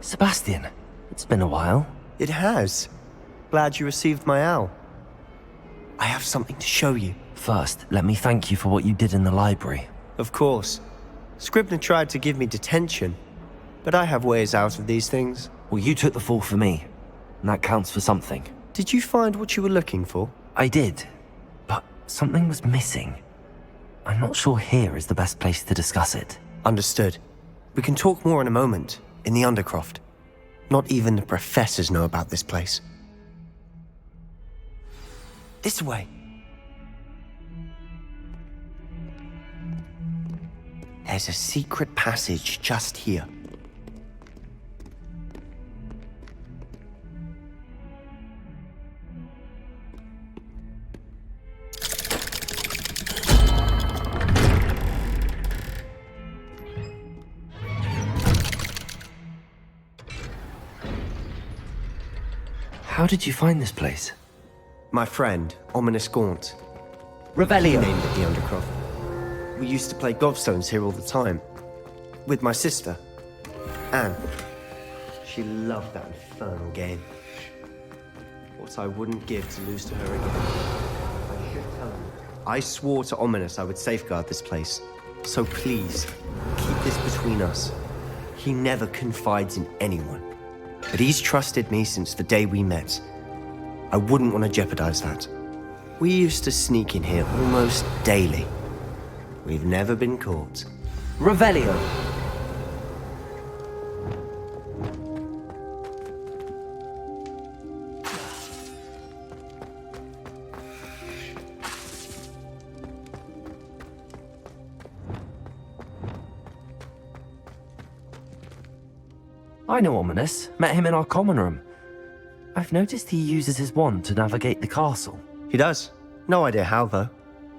Sebastian, it's been a while. It has. Glad you received my owl. I have something to show you. First, let me thank you for what you did in the library. Of course. Scribner tried to give me detention, but I have ways out of these things. Well, you took the fall for me, and that counts for something. Did you find what you were looking for? I did, but something was missing. I'm not sure here is the best place to discuss it. Understood. We can talk more in a moment, in the Undercroft. Not even the professors know about this place. This way. There's a secret passage just here. How did you find this place? My friend, Ominis Gaunt. Revelio. Named it the Undercroft. We used to play gobstones here all the time. With my sister, Anne. She loved that infernal game. What I wouldn't give to lose to her again. I should tell you. I swore to Ominis I would safeguard this place. So please, keep this between us. He never confides in anyone. But he's trusted me since the day we met. I wouldn't want to jeopardize that. We used to sneak in here almost daily. We've never been caught. Revelio. I know Ominis. Met him in our common room. I've noticed he uses his wand to navigate the castle. He does. No idea how, though.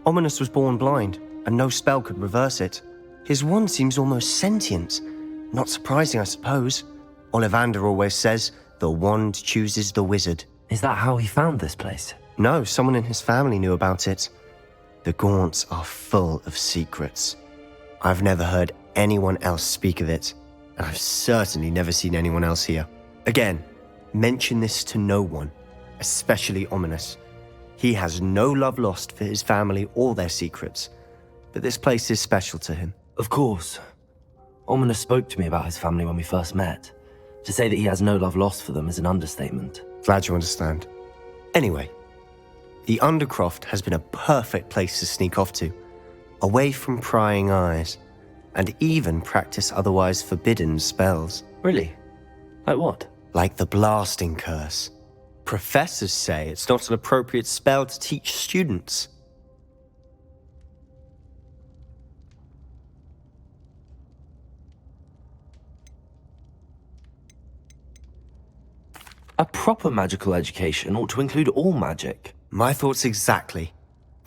Ominis was born blind, and no spell could reverse it. His wand seems almost sentient. Not surprising, I suppose. Ollivander always says, the wand chooses the wizard. Is that how he found this place? No, someone in his family knew about it. The Gaunts are full of secrets. I've never heard anyone else speak of it, and I've certainly never seen anyone else here. Again, mention this to no one, especially Ominis. He has no love lost for his family or their secrets, but this place is special to him. Of course. Ominis spoke to me about his family when we first met. To say that he has no love lost for them is an understatement. Glad you understand. Anyway, the Undercroft has been a perfect place to sneak off to, away from prying eyes, and even practice otherwise forbidden spells. Really? Like what? Like the blasting curse. Professors say it's not an appropriate spell to teach students. A proper magical education ought to include all magic. My thoughts exactly.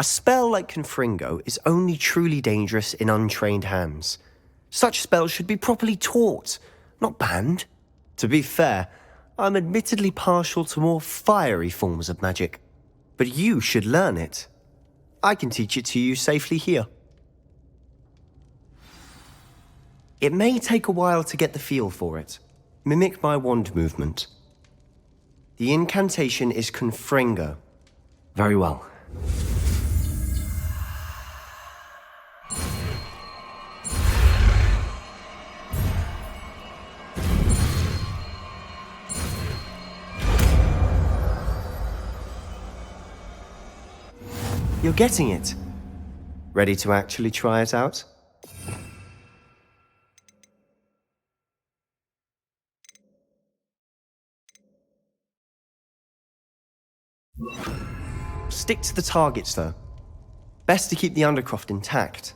A spell like Confringo is only truly dangerous in untrained hands. Such spells should be properly taught, not banned. To be fair, I'm admittedly partial to more fiery forms of magic. But you should learn it. I can teach it to you safely here. It may take a while to get the feel for it. Mimic my wand movement. The incantation is Confringo. Very well. You're getting it. Ready to actually try it out? Stick to the targets, though. Best to keep the Undercroft intact.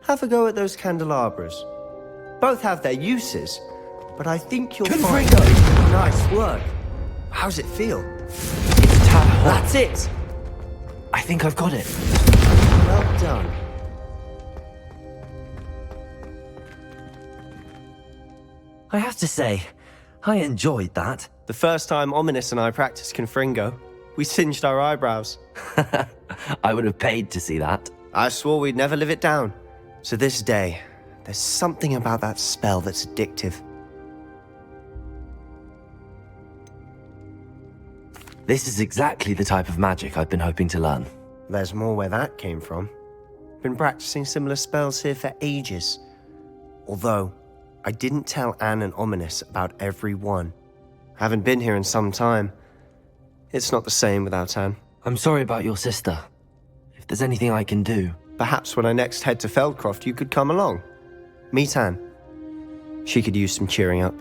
Have a go at those candelabras. Both have their uses, but I think you'll find... Nice work. How's it feel? It's tad hot. That's it! I think I've got it. Well done. I have to say, I enjoyed that. The first time Ominis and I practiced Confringo, we singed our eyebrows. I would have paid to see that. I swore we'd never live it down. To this day, there's something about that spell that's addictive. This is exactly the type of magic I've been hoping to learn. There's more where that came from. Been practicing similar spells here for ages. Although, I didn't tell Anne and Ominis about every one. Haven't been here in some time. It's not the same without Anne. I'm sorry about your sister. If there's anything I can do... Perhaps when I next head to Fieldcroft, you could come along. Meet Anne. She could use some cheering up.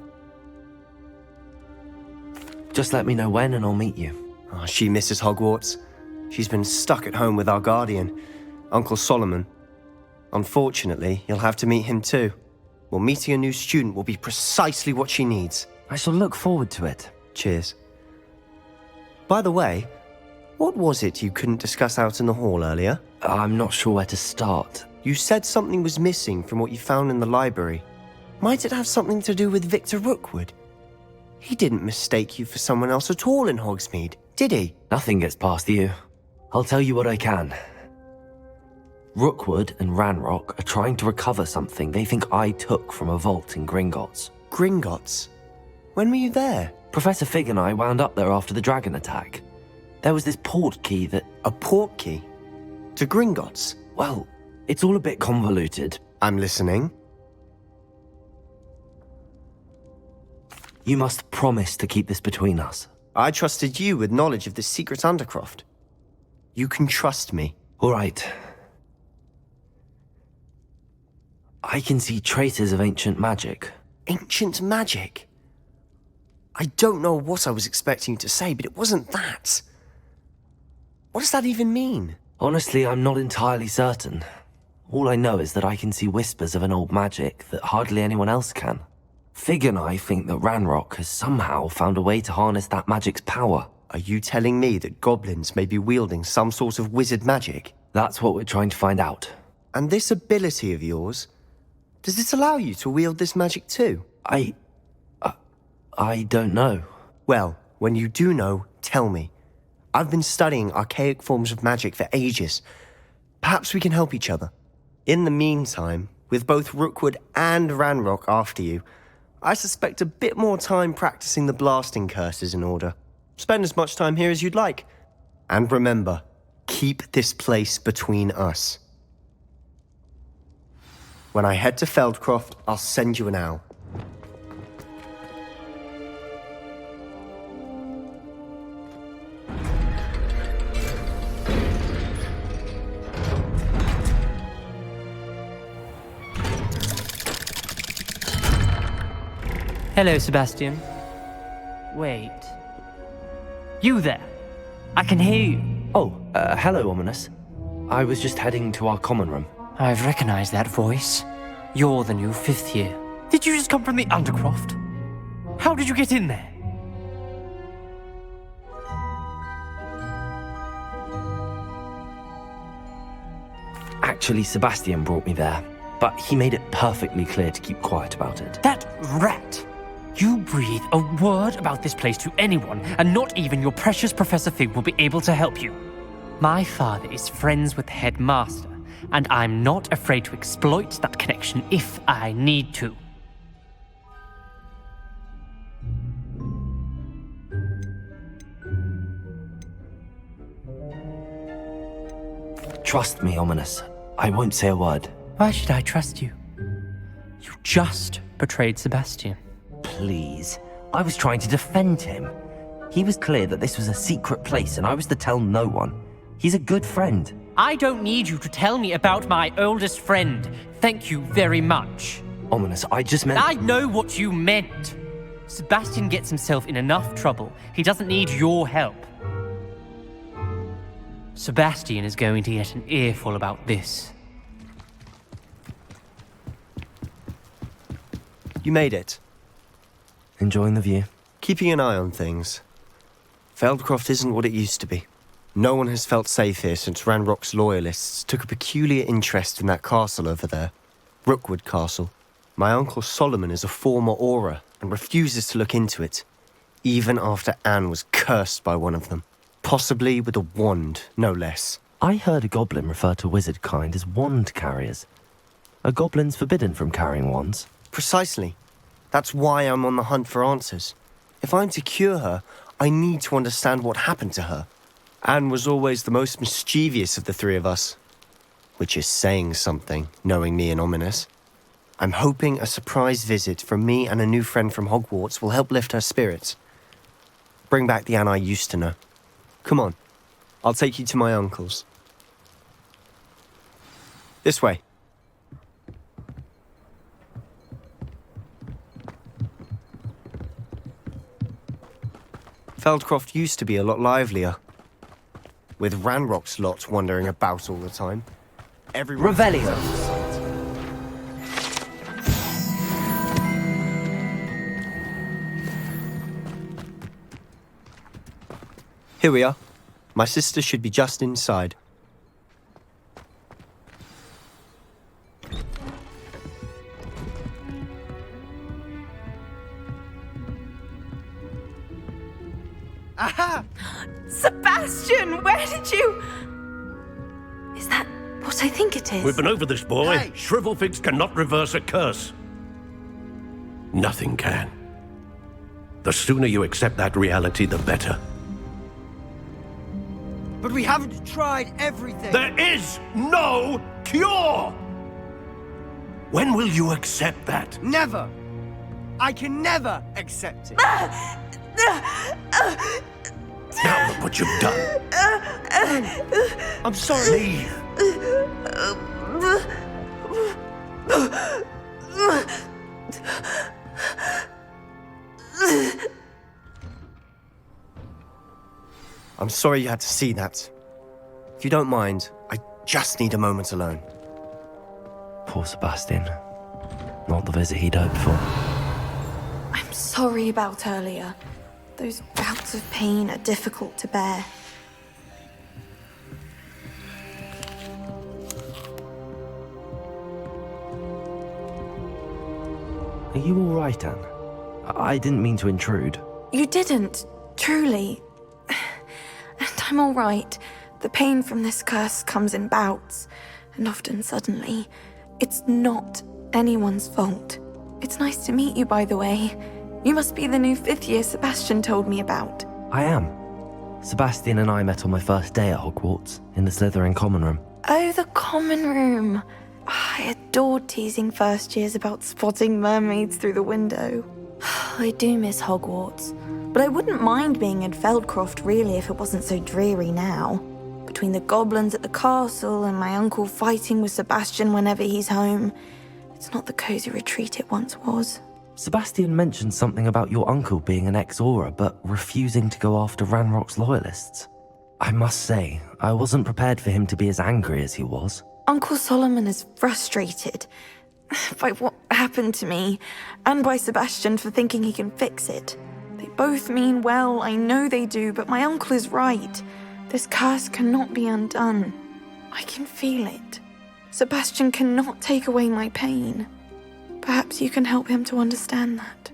Just let me know when and I'll meet you. Oh, she misses Hogwarts. She's been stuck at home with our guardian, Uncle Solomon. Unfortunately, you'll have to meet him too. Well, meeting a new student will be precisely what she needs. I shall look forward to it. Cheers. By the way, what was it you couldn't discuss out in the hall earlier? I'm not sure where to start. You said something was missing from what you found in the library. Might it have something to do with Victor Rookwood? He didn't mistake you for someone else at all in Hogsmeade, did he? Nothing gets past you. I'll tell you what I can. Rookwood and Ranrok are trying to recover something they think I took from a vault in Gringotts. Gringotts? When were you there? Professor Fig and I wound up there after the dragon attack. There was this port key that... A port key? To Gringotts? Well, it's all a bit convoluted. I'm listening. You must promise to keep this between us. I trusted you with knowledge of this secret Undercroft. You can trust me. All right. I can see traces of ancient magic. Ancient magic? I don't know what I was expecting you to say, but it wasn't that. What does that even mean? Honestly, I'm not entirely certain. All I know is that I can see whispers of an old magic that hardly anyone else can. Fig and I think that Ranrok has somehow found a way to harness that magic's power. Are you telling me that goblins may be wielding some sort of wizard magic? That's what we're trying to find out. And this ability of yours, does it allow you to wield this magic too? I don't know. Well, when you do know, tell me. I've been studying archaic forms of magic for ages. Perhaps we can help each other. In the meantime, with both Rookwood and Ranrok after you, I suspect a bit more time practicing the blasting curses in order. Spend as much time here as you'd like. And remember, keep this place between us. When I head to Fieldcroft, I'll send you an owl. Hello, Sebastian. Wait. You there? I can hear you. Oh, hello, Ominis. I was just heading to our common room. I've recognized that voice. You're the new 5th year. Did you just come from the Undercroft? How did you get in there? Actually, Sebastian brought me there, but he made it perfectly clear to keep quiet about it. That rat! You breathe a word about this place to anyone, and not even your precious Professor Fig will be able to help you. My father is friends with the headmaster, and I'm not afraid to exploit that connection if I need to. Trust me, Ominis. I won't say a word. Why should I trust you? You just betrayed Sebastian. Please. I was trying to defend him. He was clear that this was a secret place and I was to tell no one. He's a good friend. I don't need you to tell me about my oldest friend. Thank you very much. Ominis, I just meant... I know what you meant. Sebastian gets himself in enough trouble. He doesn't need your help. Sebastian is going to get an earful about this. You made it. Enjoying the view? Keeping an eye on things. Fieldcroft isn't what it used to be. No one has felt safe here since Ranrok's loyalists took a peculiar interest in that castle over there. Rookwood Castle. My uncle Solomon is a former Auror and refuses to look into it, even after Anne was cursed by one of them. Possibly with a wand, no less. I heard a goblin refer to wizard kind as wand carriers. Are goblins forbidden from carrying wands? Precisely. That's why I'm on the hunt for answers. If I'm to cure her, I need to understand what happened to her. Anne was always the most mischievous of the three of us. Which is saying something, knowing me and Ominis. I'm hoping a surprise visit from me and a new friend from Hogwarts will help lift her spirits. Bring back the Anne I used to know. Come on, I'll take you to my uncle's. This way. Fieldcroft used to be a lot livelier. With Ranrok's lot wandering about all the time. Everyone... Revelio! Here we are. My sister should be just inside. Aha! Sebastian, where did you... Is that what I think it is? We've been over this, boy. Hey! Shrivelfigs cannot reverse a curse. Nothing can. The sooner you accept that reality, the better. But we haven't tried everything. There is no cure! When will you accept that? Never. I can never accept it. Now look what you've done. I'm sorry. Leave. I'm sorry you had to see that. If you don't mind, I just need a moment alone. Poor Sebastian. Not the visit he'd hoped for. I'm sorry about earlier. Those bouts of pain are difficult to bear. Are you all right, Anne? I didn't mean to intrude. You didn't, truly. And I'm all right. The pain from this curse comes in bouts, and often suddenly. It's not anyone's fault. It's nice to meet you, by the way. You must be the new 5th year Sebastian told me about. I am. Sebastian and I met on my first day at Hogwarts, in the Slytherin common room. Oh, the common room. I adored teasing first years about spotting mermaids through the window. I do miss Hogwarts, but I wouldn't mind being in Fieldcroft really if it wasn't so dreary now. Between the goblins at the castle and my uncle fighting with Sebastian whenever he's home, it's not the cozy retreat it once was. Sebastian mentioned something about your uncle being an ex-Auror, but refusing to go after Ranrok's loyalists. I must say, I wasn't prepared for him to be as angry as he was. Uncle Solomon is frustrated by what happened to me, and by Sebastian for thinking he can fix it. They both mean well, I know they do, but my uncle is right. This curse cannot be undone. I can feel it. Sebastian cannot take away my pain. Perhaps you can help him to understand that.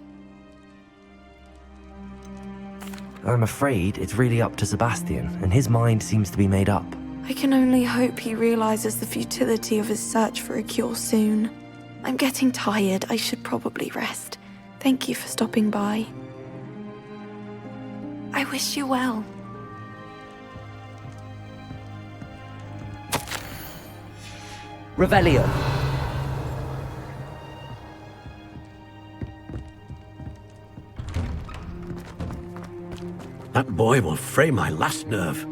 I'm afraid it's really up to Sebastian, and his mind seems to be made up. I can only hope he realizes the futility of his search for a cure soon. I'm getting tired. I should probably rest. Thank you for stopping by. I wish you well. Revelio! That boy will fray my last nerve.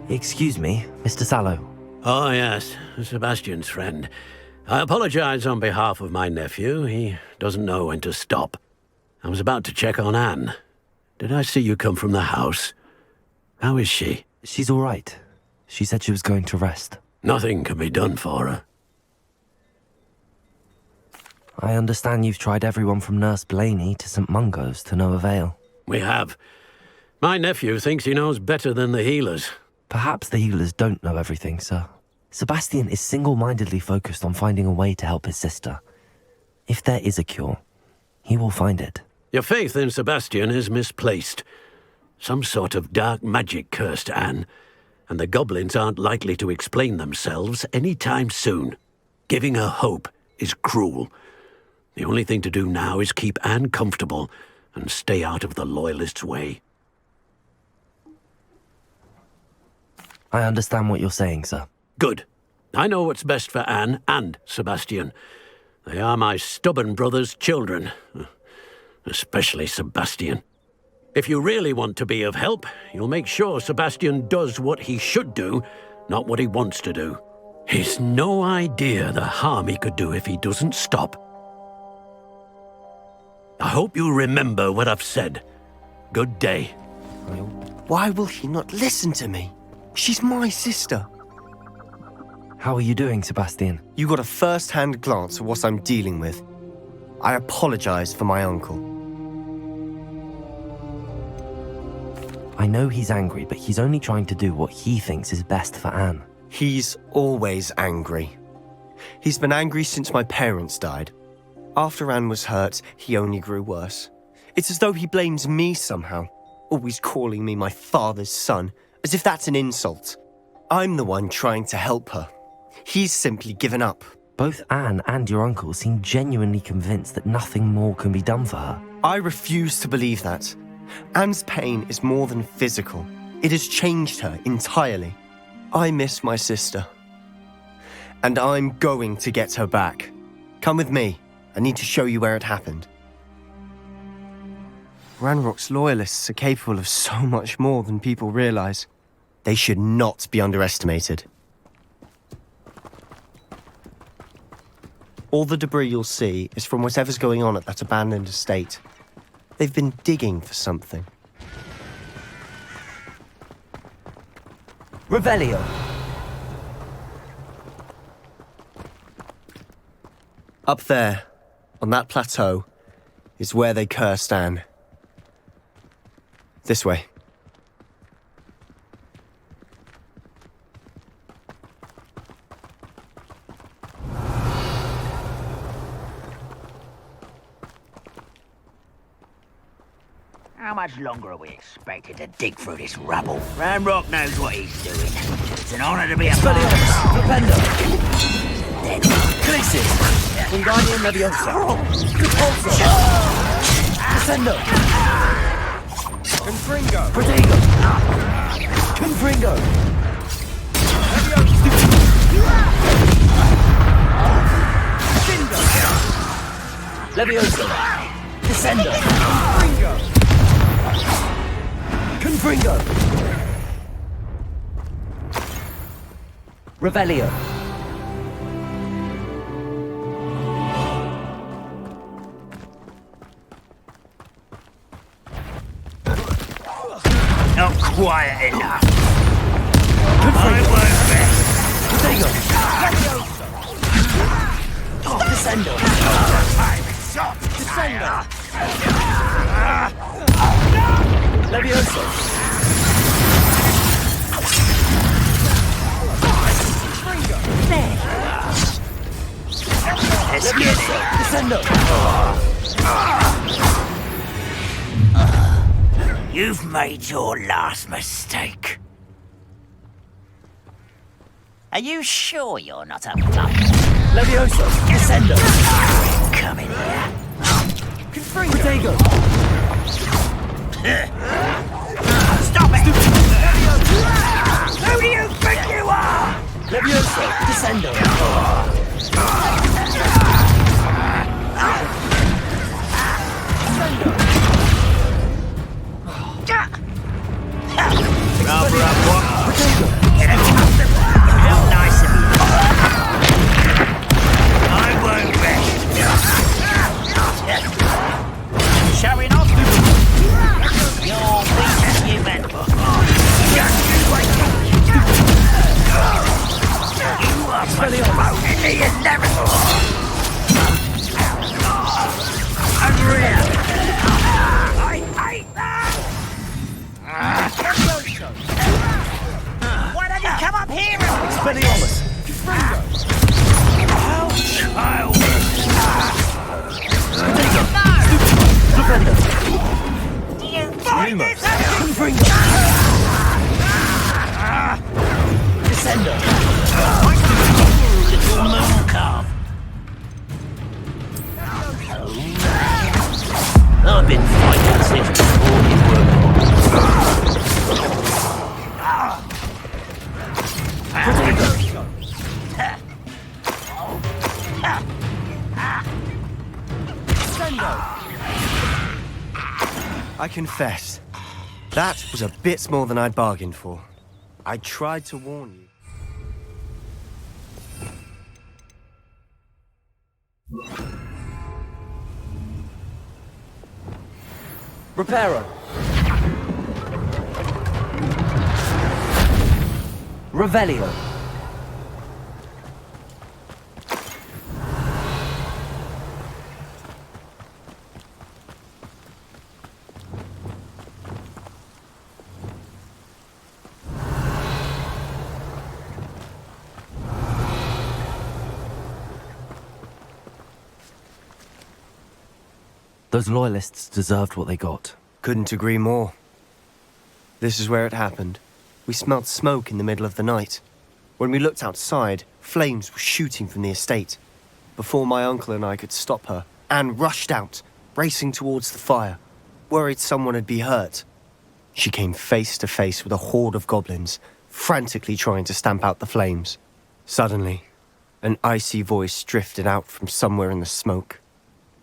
Excuse me, Mr. Sallow. Oh, yes, Sebastian's friend. I apologize on behalf of my nephew. He doesn't know when to stop. I was about to check on Anne. Did I see you come from the house? How is she? She's all right. She said she was going to rest. Nothing can be done for her. I understand you've tried everyone from Nurse Blaney to St. Mungo's to no avail. We have. My nephew thinks he knows better than the healers. Perhaps the healers don't know everything, sir. Sebastian is single-mindedly focused on finding a way to help his sister. If there is a cure, he will find it. Your faith in Sebastian is misplaced. Some sort of dark magic cursed Anne, and the goblins aren't likely to explain themselves any time soon. Giving her hope is cruel. The only thing to do now is keep Anne comfortable and stay out of the loyalists' way. I understand what you're saying, sir. Good. I know what's best for Anne and Sebastian. They are my stubborn brother's children. Especially Sebastian. If you really want to be of help, you'll make sure Sebastian does what he should do, not what he wants to do. He's no idea the harm he could do if he doesn't stop. I hope you remember what I've said. Good day. Why will he not listen to me? She's my sister. How are you doing, Sebastian? You got a first-hand glance of what I'm dealing with. I apologize for my uncle. I know he's angry, but he's only trying to do what he thinks is best for Anne. He's always angry. He's been angry since my parents died. After Anne was hurt, he only grew worse. It's as though he blames me somehow, always calling me my father's son, as if that's an insult. I'm the one trying to help her. He's simply given up. Both Anne and your uncle seem genuinely convinced that nothing more can be done for her. I refuse to believe that. Anne's pain is more than physical. It has changed her entirely. I miss my sister. And I'm going to get her back. Come with me. I need to show you where it happened. Ranrok's loyalists are capable of so much more than people realize. They should not be underestimated. All the debris you'll see is from whatever's going on at that abandoned estate. They've been digging for something. Revelio! Up there, on that plateau, is where they cursed Anne. This way. How much longer are we expected to dig through this rubble? Ranrok knows what he's doing. It's an honor to be a part of it. Dead. Crisis! Wingardium Leviosa! Repulsor! Descendo! Confringo! Protego! Confringo! Leviosa! Descendo! Confringo! Revelio! Not quiet enough. Confringo! Protego! Descendo! Descendo! Leviosa! Let's get it. Descendo! You've made your last mistake. Are you sure you're not uptight? Leviosa! Descendo! Come in here. Protego! Stop it! Who do you think you are? Leviosa! Descendo! Rather up what? Get it up the real nice of you. I won't rest. Showing off? You're weak as you meant. You are postponing the inevitable. Unreal. I hate that. Why don't you come up here and... Expelliarmus! How childish. Defender! Do you find this Confringo! Descendo! little moon calf? I've been fighting decision before it worked. I confess, that was a bit more than I'd bargained for. I tried to warn you. Reparo. Revelio. Those loyalists deserved what they got. Couldn't agree more. This is where it happened. We smelled smoke in the middle of the night. When we looked outside, flames were shooting from the estate. Before my uncle and I could stop her, Anne rushed out, racing towards the fire, worried someone had been hurt. She came face to face with a horde of goblins, frantically trying to stamp out the flames. Suddenly, an icy voice drifted out from somewhere in the smoke.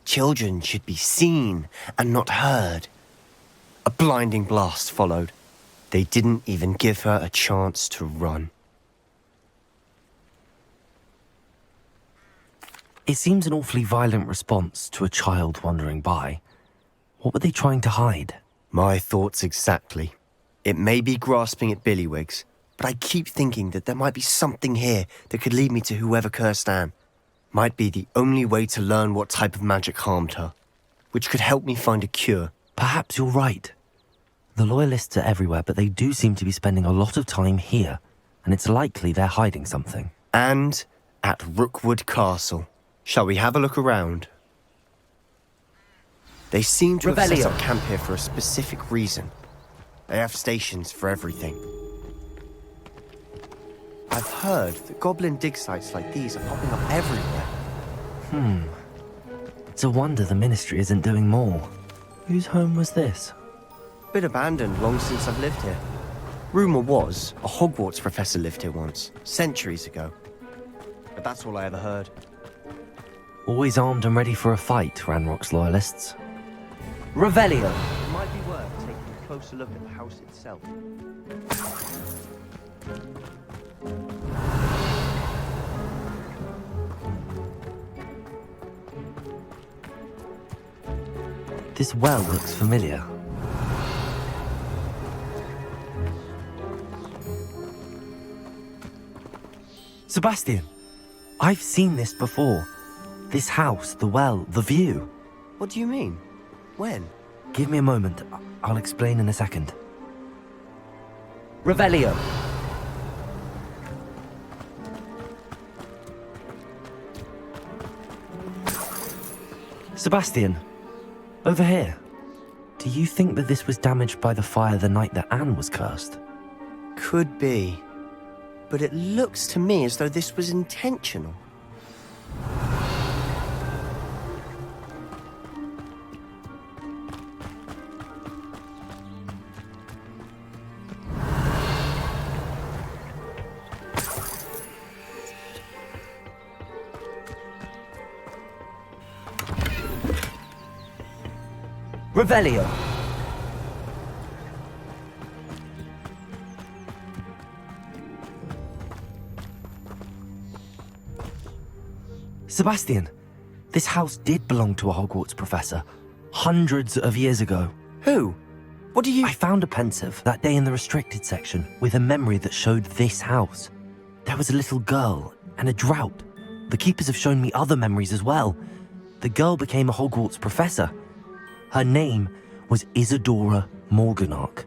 Children should be seen and not heard. A blinding blast followed. They didn't even give her a chance to run. It seems an awfully violent response to a child wandering by. What were they trying to hide? My thoughts exactly. It may be grasping at billywhigs, but I keep thinking that there might be something here that could lead me to whoever cursed Anne. Might be the only way to learn what type of magic harmed her, which could help me find a cure. Perhaps you're right. The loyalists are everywhere, but they do seem to be spending a lot of time here, and it's likely they're hiding something. And at Rookwood Castle. Shall we have a look around? They seem to have set up camp here for a specific reason. They have stations for everything. I've heard that goblin dig sites like these are popping up everywhere. It's a wonder the Ministry isn't doing more. Whose home was this? Been abandoned long since I've lived here. Rumour was a Hogwarts professor lived here once, centuries ago. But that's all I ever heard. Always armed and ready for a fight, Ranrock's loyalists. Revelio! It might be worth taking a closer look at the house itself. This well looks familiar. Sebastian, I've seen this before. This house, the well, the view. What do you mean? When? Give me a moment. I'll explain in a second. Revelio. Sebastian, over here. Do you think that this was damaged by the fire the night that Anne was cursed? Could be. But it looks to me as though this was intentional. Revelio. Sebastian, this house did belong to a Hogwarts professor, hundreds of years ago. Who? What do you... I found a pensive that day in the restricted section with a memory that showed this house. There was a little girl and a drought. The keepers have shown me other memories as well. The girl became a Hogwarts professor. Her name was Isadora Morganach.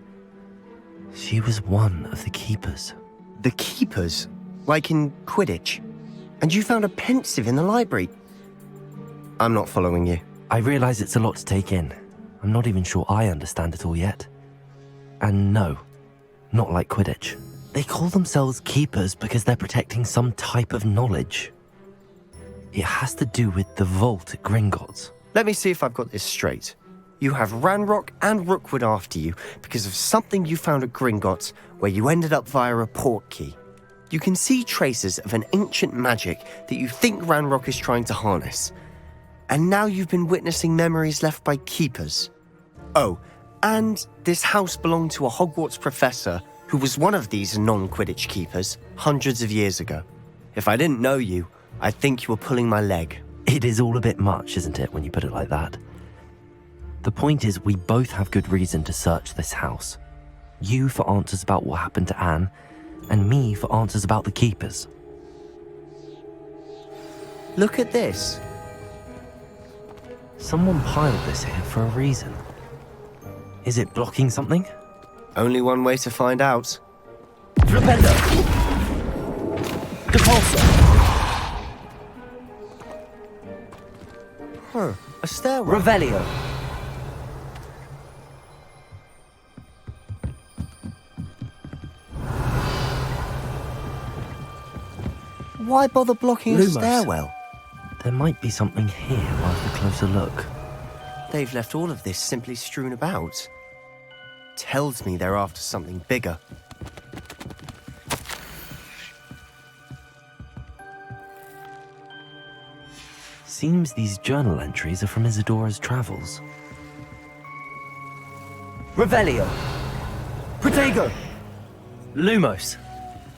She was one of the keepers. The keepers? Like in Quidditch? And you found a pensive in the library? I'm not following you. I realize it's a lot to take in. I'm not even sure I understand it all yet. And no, not like Quidditch. They call themselves keepers because they're protecting some type of knowledge. It has to do with the vault at Gringotts. Let me see if I've got this straight. you have Ranrok and Rookwood after you because of something you found at Gringotts, where you ended up via a port key. You can see traces of an ancient magic that you think Ranrok is trying to harness. And now you've been witnessing memories left by keepers. Oh, and this house belonged to a Hogwarts professor who was one of these non-Quidditch keepers hundreds of years ago. If I didn't know you, I'd think you were pulling my leg. It is all a bit much, isn't it, when you put it like that? The point is, we both have good reason to search this house. You for answers about what happened to Anne, and me for answers about the keepers. Look at this. Someone piled this here for a reason. Is it blocking something? Only one way to find out. Flipendo! Depulsor! Huh, a stairwell. Revelio! Why bother blocking a Lumos. stairwell? There might be something here worth a closer look. They've left all of this simply strewn about. Tells me they're after something bigger. Seems these journal entries are from Isadora's travels. Revelio! Protego! Lumos!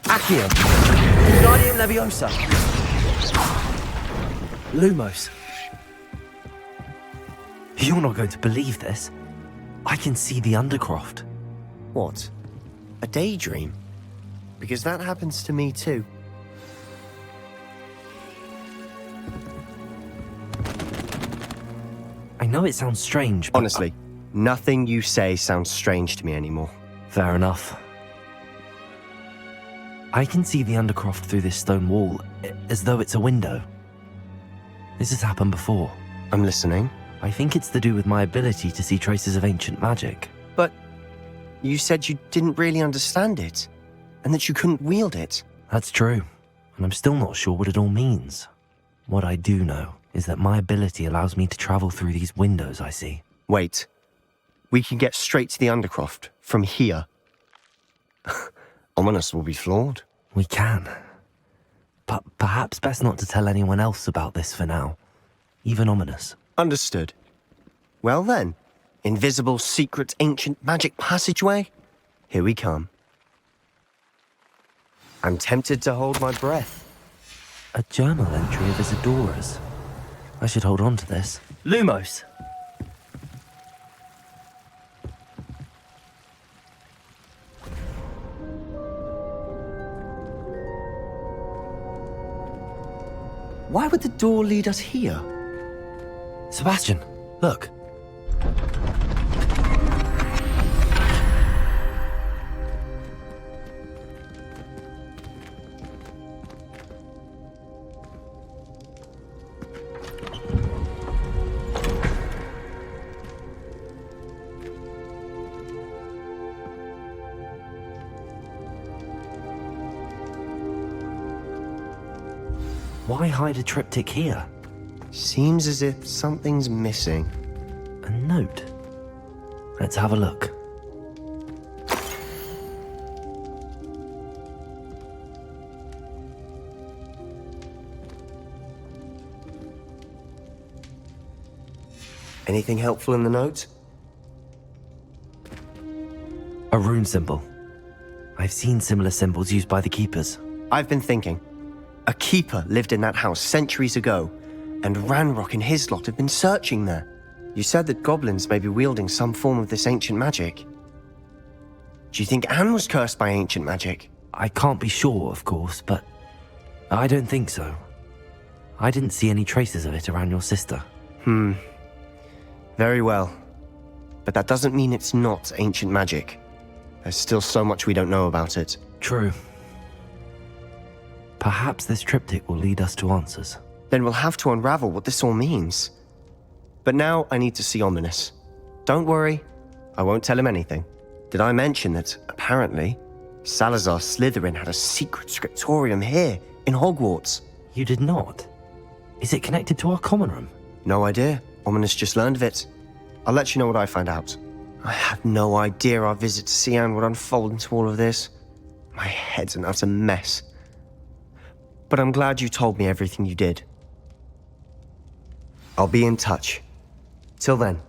Accio! Wingardium Leviosa! Lumos! You're not going to believe this. I can see the Undercroft. What? A daydream? Because that happens to me too. I know it sounds strange, but... Honestly, nothing you say sounds strange to me anymore. Fair enough. I can see the Undercroft through this stone wall, as though it's a window. This has happened before. I'm listening. I think it's to do with my ability to see traces of ancient magic. But you said you didn't really understand it, and that you couldn't wield it. That's true, and I'm still not sure what it all means. What I do know is that my ability allows me to travel through these windows I see. Wait. We can get straight to the Undercroft from here. Ominis will be floored. We can. But perhaps best not to tell anyone else about this for now. Even Ominis. Understood. Well then, invisible, secret, ancient magic passageway? Here we come. I'm tempted to hold my breath. A journal entry of Isadora's. I should hold on to this. Lumos! Why would the door lead us here? Sebastian, look. Why hide a triptych here? Seems as if something's missing. A note. Let's have a look. Anything helpful in the note? A rune symbol. I've seen similar symbols used by the keepers. I've been thinking. A keeper lived in that house centuries ago, and Ranrok and his lot have been searching there. You said that goblins may be wielding some form of this ancient magic. Do you think Anne was cursed by ancient magic? I can't be sure, of course, but I don't think so. I didn't see any traces of it around your sister. Very well. But that doesn't mean it's not ancient magic. There's still so much we don't know about it. True. Perhaps this triptych will lead us to answers. Then we'll have to unravel what this all means. But now I need to see Ominis. Don't worry, I won't tell him anything. Did I mention that, apparently, Salazar Slytherin had a secret scriptorium here in Hogwarts? You did not? Is it connected to our common room? No idea. Ominis just learned of it. I'll let you know what I find out. I had no idea our visit to Sian would unfold into all of this. My head's an utter mess. But I'm glad you told me everything you did. I'll be in touch. Till then.